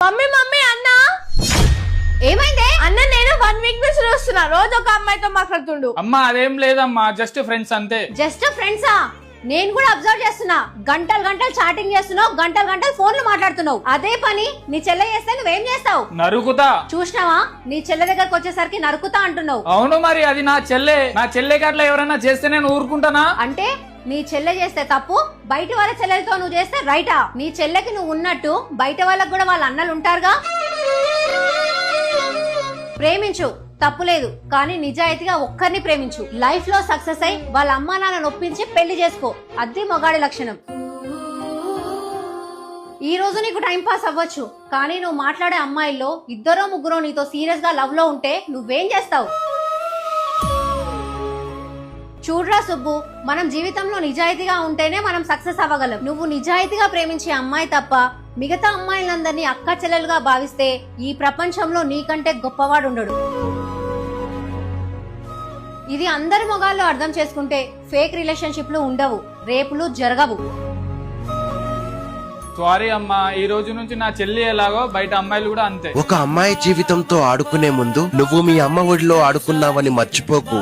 Mummy mummy అన్న ఏమైంది? అన్న నేను 1 వీక్ నుంచి చూస్తున్నా, రోజు ఒక అమ్మాయితో మాట్లాడుతుండు. అమ్మా అదేం లేదమ్మా, జస్ట్ ఫ్రెండ్స్ అంతే. జస్ట్ ఫ్రెండ్సా? నేను కూడా అబ్జర్వ్ చేస్తున్నా. గంటలు గంటలు చాటింగ్ చేస్తున్నావు, గంటలు గంటలు ఫోన్లు మాట్లాడుతున్నావు. అదే పని నీ చెల్లె చేస్తే నువ్వేం చేస్తావు? నరుకుతా. చూసినావా, నీ చెల్లె దగ్గరకు వచ్చేసరికి నరుకుతా అంటున్నావు. అవును మరి, అది నా చెల్లెకి అట్లా ఎవరైనా చేస్తే నేను ఊరుకుంటానా? అంటే నీ చెల్లె చేస్తే తప్పు, బయట వాళ్ళ చెల్లెలతో నువ్వు చేస్తే రైటా? నీ చెల్లెకి నువ్వు ఉన్నట్టు బయట వాళ్ళకు కూడా వాళ్ళ అన్నలు ఉంటారుగా. ప్రేమించు, తప్పులేదు, కానీ నిజాయితీగా ఒక్కరిని ప్రేమించు. లైఫ్ లో సక్సెస్ అయి వాళ్ళ అమ్మా నాన్న నొప్పించి పెళ్లి చేసుకో. అది మొగాడి లక్షణం. ఈ రోజు నీకు టైం పాస్ అవ్వచ్చు, కానీ నువ్వు మాట్లాడే అమ్మాయిల్లో 2-3 నీతో సీరియస్ గా లవ్ లో ఉంటే నువ్వేం చేస్తావు? చూడ్రా సుబ్బు, మనం జీవితంలో నిజాయితీగా ఉంటేనే మనం సక్సెస్ అవ్వగలం. నువ్వు నిజాయితీగా ప్రేమించే అమ్మాయి తప్ప మిగతా అమ్మాయిలందరినీ అక్క చెల్లెలుగా భావిస్తే ఈ ప్రపంచంలో నీకంటే గొప్పవాడు ఉండడు. ఇది అందరి మొగాల్లో అర్థం చేసుకుంటే ఫేక్ రిలేషన్షిప్లు ఉండవు, రేపులు జరగవు. సారీ అమ్మా, ఈ రోజు నుంచి నా చెల్లి ఎలాగో బయట అమ్మాయిలు కూడా అంతే. ఒక అమ్మాయి జీవితంతో ఆడుకునే ముందు నువ్వు మీ అమ్మ ఒడిలో ఆడుకున్నావని మర్చిపోకు.